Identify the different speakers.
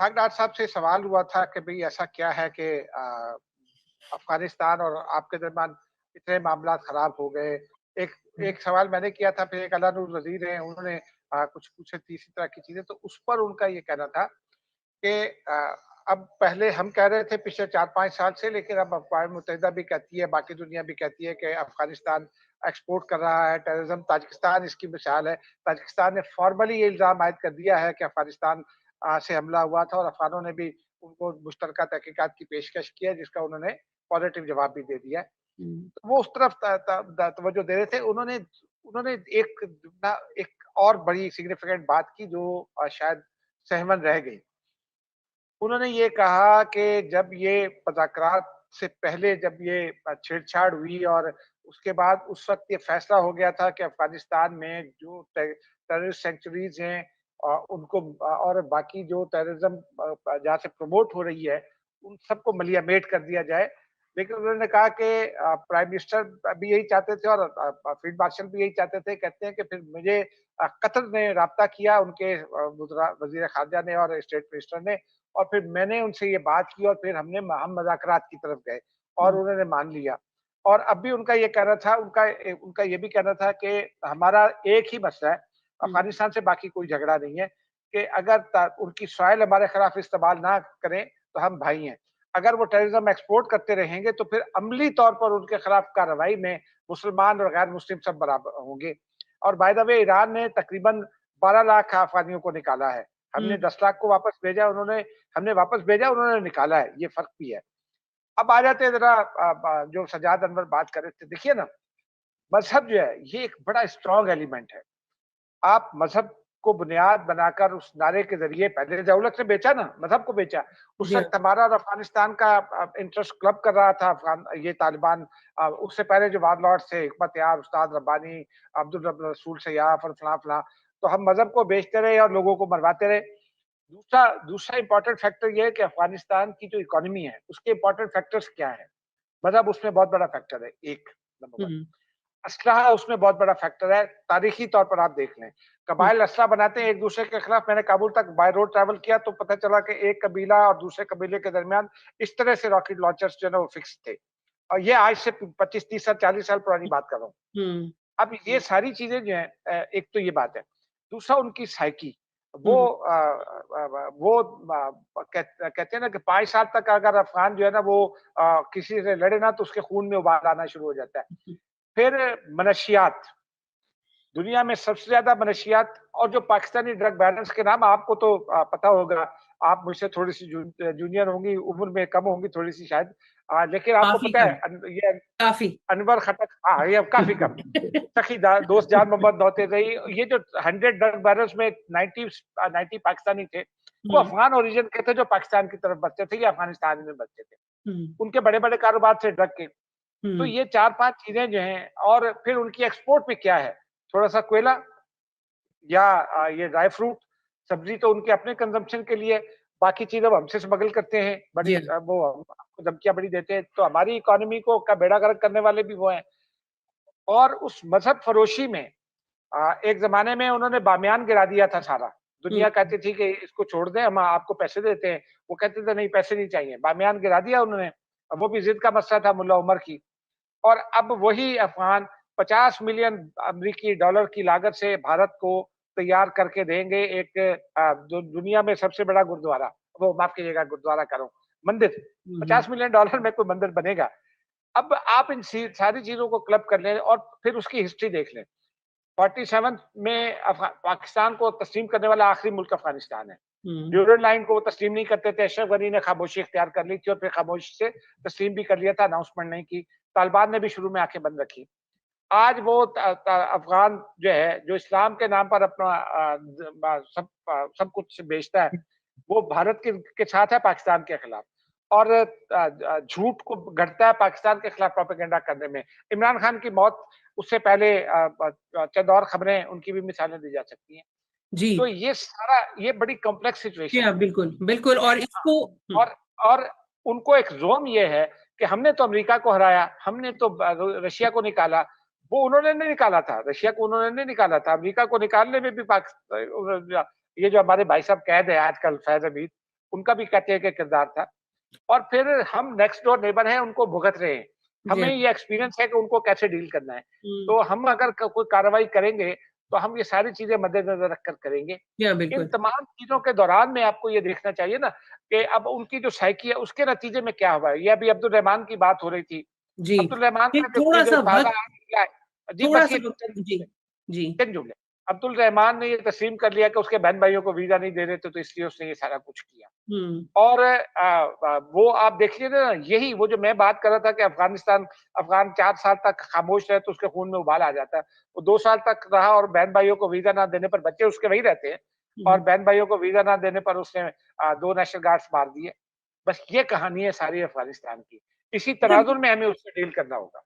Speaker 1: सागडार साहब से सवाल हुआ था कि भई ऐसा क्या है कि अफ़गानिस्तान और आपके दरमियान इतने मामलात ख़राब हो गए। एक
Speaker 2: हुँ,
Speaker 1: एक सवाल मैंने किया था, फिर एक अलानुर वज़ीर हैं, उन्होंने कुछ पूछे थी इसी तरह की चीज़ें, तो उस पर उनका ये कहना था कि अब पहले हम कह रहे थे पिछले 4-5 साल से, लेकिन अब अक़वाम मुत्तहिदा भी कहती है, बाकी दुनिया भी कहती है कि अफ़गानिस्तान एक्सपोर्ट कर रहा है टेररिज़्म। ताजिकिस्तान इसकी मिसाल है। ताजिकिस्तान ने फ़ॉर्मली ये इल्ज़ाम आयद कर दिया है कि अफ़गानिस्तान से हमला हुआ था और अफ़गानों ने भी उनको मुश्तरका तहकीकात की पेशकश की है, जिसका उन्होंने पॉज़िटिव जवाब भी दे दिया है।
Speaker 2: हुँ,
Speaker 1: तो वो उस तरफ त त द तवज्जो दे रहे थे। उन्होंने उन्होंने एक ना एक और बड़ी सिग्निफिकेंट बात की जो शायद सहमन रह गई। उन्होंने ये कहा कि जब ये मुज़ाकरात से पहले जब ये छेड़छाड़ हुई और उसके बाद उस वक़्त ये फ़ैसला हो गया था कि अफ़गानिस्तान में जो टेररिस्ट सेंचुरीज़ हैं उनको और बाकी जो टेररिज़्म जहाँ से प्रमोट हो रही है, उन सबको मलियामेट कर दिया जाए। लेकिन उन्होंने कहा कि प्राइम मिनिस्टर भी यही चाहते थे और फील्ड मार्शल भी यही चाहते थे। कहते हैं कि फिर मुझे कतर ने राब्ता किया उनके वज़ीर ख़ारजा ने और स्टेट मिनिस्टर ने और फिर मैंने उनसे ये बात की और फिर हम मुज़ाकरात की तरफ गए और
Speaker 2: हुँ,
Speaker 1: उन्होंने मान लिया। और अब भी उनका ये कहना था उनका ये भी कहना था कि हमारा एक ही मसला है,
Speaker 2: हुँ,
Speaker 1: अफ़गानिस्तान से बाकी कोई झगड़ा नहीं है कि अगर त उनकी सॉइल हमारे खिलाफ इस्तेमाल ना करें, तो हम भाई हैं। अगर वो टेररिज़्म एक्सपोर्ट करते रहेंगे, तो फिर अमली तौर पर उनके खिलाफ कार्रवाई में मुसलमान और गैर मुस्लिम सब बराबर होंगे। और बाय द वे ईरान ने तकरीबन 12 लाख अफ़गानियों को निकाला है। हमने
Speaker 2: हुँ,
Speaker 1: 10 लाख को वापस भेजा, हमने वापस भेजा, उन्होंने निकाला है, ये फ़र्क भी है। अब आ जाते हैं ज़रा जो सज्जाद अनवर बात कर रहे थे, देखिए ना, मज़हब जो है, ये एक बड़ा स्ट्रॉन्ग एलिमेंट है। आप मज़हब को बुनियाद बनाकर उस नारे के ज़रिए पहले दौलत ने बेचा ना, मज़हब को बेचा। उस
Speaker 2: जी,
Speaker 1: वक़्त हमारा और अफ़गानिस्तान का इंटरेस्ट क्लब कर रहा था ये तालिबान उससे पहले जो वारलॉर्ड्स थे, हिकमत यार, उस्ताद रब्बानी, अब्दुल रब रसूल सय्याफ और फलाँ-फलाँ, तो हम मज़हब को बेचते रहे और लोगों को मरवाते रहे। दूसरा दूसरा इम्पोर्टेंट फैक्टर ये है कि अफ़गानिस्तान की जो इकोनॉमी है, उसके इम्पोर्टेंट फैक्टर्स क्या हैं? मतलब उसमें बहुत बड़ा फैक्टर है, एक नंबर 1।
Speaker 2: हुँ,
Speaker 1: असलहा उसमें बहुत बड़ा फैक्टर है, तारीखी तौर पर आप देख लें।
Speaker 2: हुँ,
Speaker 1: कबाइल असलहा बनाते हैं एक-दूसरे के खिलाफ। मैंने काबुल तक बाय रोड ट्रैवल किया तो पता चला कि एक कबीला और दूसरे कबीले के दरमियान इस तरह से रॉकेट लॉन्चर्स जो है ना वो फिक्स थे। और ये आज से 25, 30 साल, 40 साल पुरानी बात कर रहा हूँ।
Speaker 2: हुँ,
Speaker 1: अब ये सारी चीज़ें जो हैं एक तो ये बात है। दूसरा उनकी साइकी वो
Speaker 2: हुँ,
Speaker 1: वो कहते हैं ना कि 5 साल तक अगर अफ़गान जो है ना वो किसी से लड़े ना तो उसके खून में उबाल आना शुरू हो जाता है।
Speaker 2: हुँ,
Speaker 1: फिर मनशियात, दुनिया में सबसे ज़्यादा मनशियात और जो पाकिस्तानी ड्रग बैरन्स के नाम आपको तो पता होगा, आप मुझसे थोड़ी-सी जूनियर होंगी, उम्र में कम होंगी थोड़ी-सी शायद। लेकिन आपको
Speaker 2: काफ़ी
Speaker 1: पता है
Speaker 2: कम,
Speaker 1: ये
Speaker 2: काफ़ी।
Speaker 1: अनवर खटक, हाँ, ये काफ़ी कम। सखी दोस्त जान मोहम्मद नौतेज़ई, ये जो 100 ड्रग बैरल्स में 90 पाकिस्तानी थे, वो
Speaker 2: हुँ,
Speaker 1: अफ़गान ओरिजिन के थे जो पाकिस्तान की तरफ बढ़ते थे या अफ़गानिस्तान में बढ़ते थे।
Speaker 2: हुँ,
Speaker 1: उनके बड़े-बड़े कारोबार थे ड्रग के। तो
Speaker 2: हुँ,
Speaker 1: ये 4-5 चीज़ें जो हैं और फिर उनकी एक्सपोर्ट में क्या है, थोड़ा-सा कोयला या ये ड्राई फ्रूट, सब्ज़ी तो उनके अपने कंज़म्पशन के लिए, बाकी चीज़ें वो हमसे स्मगल करते हैं,
Speaker 2: जी
Speaker 1: बड़ी
Speaker 2: हाँ,
Speaker 1: वो हमको धमकियाँ बड़ी देते हैं, तो हमारी इकोनॉमी को का बेड़ा गर्क करने वाले भी वो हैं। और उस मज़हब फ़रोशी में एक ज़माने में उन्होंने बामियान गिरा दिया था सारा।
Speaker 2: हुँ,
Speaker 1: दुनिया कहती थी कि इसको छोड़ दें, हम आपको पैसे देते हैं। वो कहते थे नहीं, पैसे नहीं चाहिए। बामियान गिरा दिया उन्होंने। वो भी ज़िद का मसला था मुल्ला उमर की। और अब वही अफ़गान 50 मिलियन अमेरिकी डॉलर की लागत से भारत को तैयार करके देंगे एक जो दुनिया में सबसे बड़ा गुरुद्वारा, वो माफ़ कीजिएगा गुरुद्वारा कह रहा हूँ, मंदिर।
Speaker 2: हुँ, हुँ,
Speaker 1: 50 मिलियन डॉलर में कोई मंदिर बनेगा। अब आप इन सारी चीज़ों को क्लब कर लें और फिर उसकी हिस्ट्री देख लें। 47 में पाकिस्तान को तस्लीम करने वाला आखिरी मुल्क अफ़गानिस्तान है।
Speaker 2: हुँ,
Speaker 1: ड्यूरेंट लाइन को वो तस्लीम नहीं करते थे। अशरफ गनी ने खामोशी इख्तियार कर ली थी और फिर खामोशी से तस्लीम भी कर लिया था, अनाउंसमेंट नहीं की। तालिबान ने भी शुरू में आँखें बंद रखी। आज वो अफ़गान जो है, जो इस्लाम के नाम पर अपना सब कुछ बेचता है, वो भारत के साथ है पाकिस्तान के खिलाफ और झूठ को गढ़ता है पाकिस्तान के खिलाफ प्रोपेगेंडा करने में। इमरान खान की मौत उससे पहले चंद और खबरें उनकी भी मिसालें दी जा सकती हैं।
Speaker 2: जी,
Speaker 1: तो ये बड़ी कॉम्प्लेक्स
Speaker 2: जी
Speaker 1: सिचुएशन
Speaker 2: हाँ,
Speaker 1: है।
Speaker 2: बिल्कुल, बिल्कुल और
Speaker 1: हाँ,
Speaker 2: इसको हुँ,
Speaker 1: और उनको एक ज़ोम ये है कि हमने तो अमेरिका को हराया, हमने तो रशिया को निकाला। वो उन्होंने नहीं निकाला था, रशिया को उन्होंने नहीं निकाला था। अमेरिका को निकालने में भी ये जो हमारे भाई साहब कैद हैं आजकल फैज़ हमीद, उनका भी कहते हैं कि किरदार था। और फिर हम नेक्स्ट डोर नेबर हैं, उनको भुगत रहे हैं।
Speaker 2: जी।
Speaker 1: हमें ये एक्सपीरियंस है कि उनको कैसे डील करना है।
Speaker 2: हुँ।
Speaker 1: तो हम अगर क कोई कार्रवाई करेंगे, तो हम ये सारी चीज़ें मद्देनज़र रखकर करेंगे।
Speaker 2: या
Speaker 1: इन
Speaker 2: बिल्कुल।
Speaker 1: तमाम चीज़ों के दौरान में आपको ये देखना चाहिए ना कि अब उनकी जो साइकी है, उसके नतीजे में क्या हुआ है। ये अभी अब्दुल रहमान की बात हो रही थी।
Speaker 2: जी,
Speaker 1: अब्दुल रहमान
Speaker 2: एक
Speaker 1: का जो जो
Speaker 2: थोड़ा-सा
Speaker 1: ताज़ा
Speaker 2: वक़्त
Speaker 1: निकला है जी, बस
Speaker 2: थोड़ा-सा
Speaker 1: ये
Speaker 2: वक़्त
Speaker 1: चंद
Speaker 2: जी,
Speaker 1: जुमले
Speaker 2: जी।
Speaker 1: चंद जुमले। अब्दुल रहमान ने ये तस्लीम कर लिया कि उसके बहन-भाइयों को वीज़ा नहीं दे रहे थे, तो इसलिए उसने ये सारा कुछ किया।
Speaker 2: हुँ।
Speaker 1: और वो आप देखिए ना, यही वो जो मैं बात कर रहा था कि अफ़गान 4 साल तक खामोश रहे तो उसके खून में उबाल आ जाता है। वो 2 साल तक रहा और बहन-भाइयों को वीज़ा ना देने पर बच्चे उसके वहीं रहते हैं
Speaker 2: हुँ,
Speaker 1: और
Speaker 2: हुँ।
Speaker 1: बहन-भाइयों को वीज़ा ना देने पर उसने 2 नेशनल गार्ड्स मार दिए। बस ये कहानी है सारी अफ़गानिस्तान की। इसी
Speaker 2: अच्छा
Speaker 1: तनाज़ुर में हमें उससे डील करना होगा।